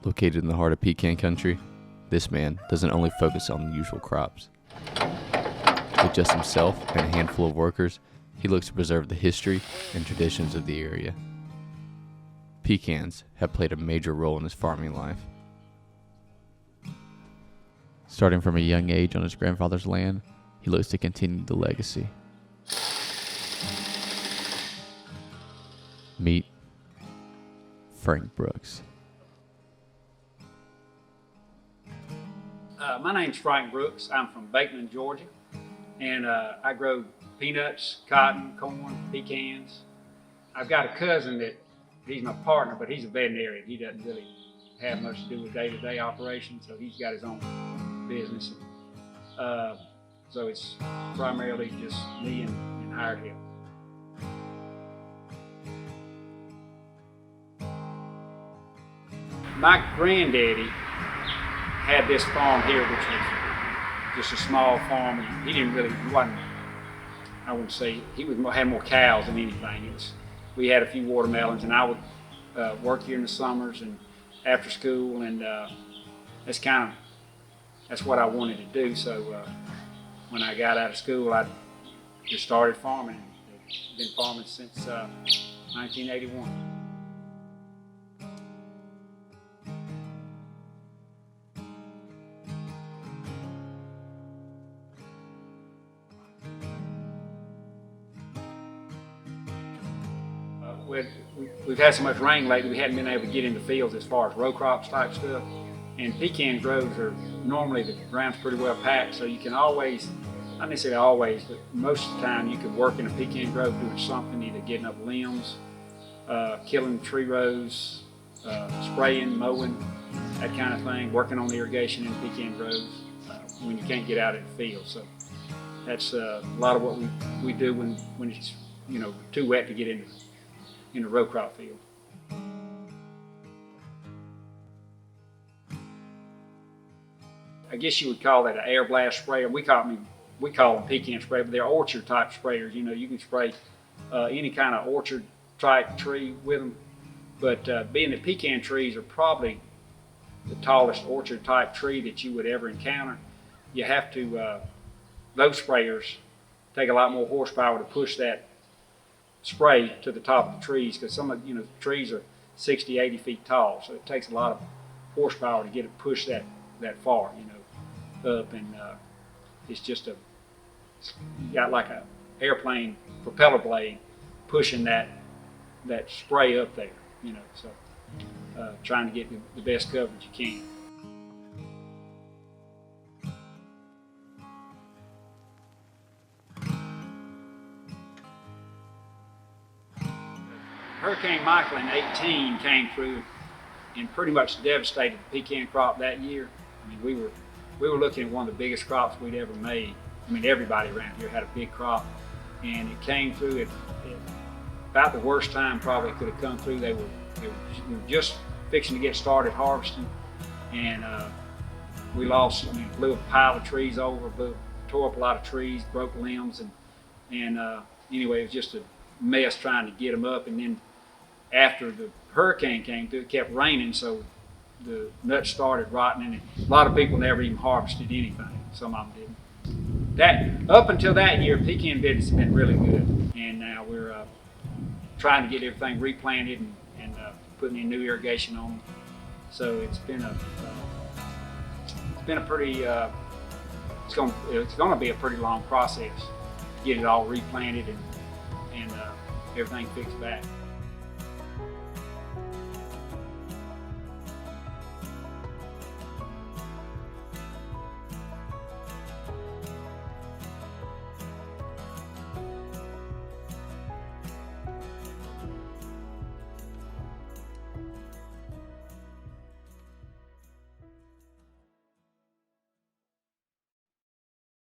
Located in the heart of pecan country, this man doesn't only focus on the usual crops. With just himself and a handful of workers, he looks to preserve the history and traditions of the area. Pecans have played a major role in his farming life. Starting from a young age on his grandfather's land, he looks to continue the legacy. Meet Frank Brooks. My name's Frank Brooks. I'm from Bateman, Georgia, and I grow peanuts, cotton, corn, pecans. I've got a cousin that he's my partner, but he's a veterinarian. He doesn't really have much to do with day-to-day operations, so he's got his own business. So it's primarily just me and hired help. My granddaddy had this farm here, which was just a small farm. And he wasn't, I wouldn't say, had more cows than anything. We had a few watermelons, and I would work here in the summers and after school, and that's what I wanted to do. So when I got out of school, I just started farming. I've been farming since 1981. We've had so much rain lately, we hadn't been able to get in the fields as far as row crops type stuff. And pecan groves are normally, the ground's pretty well packed, so you can always, not necessarily always, but most of the time you can work in a pecan grove doing something, either getting up limbs, killing tree rows, spraying, mowing, that kind of thing, working on the irrigation in pecan groves when you can't get out in the field. So that's a lot of what we do when it's too wet to get in the row crop field. I guess you would call that an air blast sprayer. We call them pecan sprayer, but they're orchard type sprayers. You can spray any kind of orchard type tree with them. But being that pecan trees are probably the tallest orchard type tree that you would ever encounter, you have to, those sprayers take a lot more horsepower to push that spray to the top of the trees, because some of the trees are 60, 80 feet tall, so it takes a lot of horsepower to get it pushed that far, up, and it's just you got like a airplane propeller blade pushing that spray up there, so trying to get the best coverage you can. Hurricane Michael in 18 came through and pretty much devastated the pecan crop that year. I mean, we were looking at one of the biggest crops we'd ever made. I mean, everybody around here had a big crop, and it came through at about the worst time probably it could have come through. We were just fixing to get started harvesting, and we blew a pile of trees over, tore up a lot of trees, broke limbs, and anyway, it was just a mess trying to get them up. And then after the hurricane came through, it kept raining, so the nuts started rotting, and a lot of people never even harvested anything. Some of them didn't. Up until that year, pecan business has been really good, and now we're trying to get everything replanted and putting in new irrigation on them. So it's been a pretty it's going to be a pretty long process to get it all replanted and everything fixed back.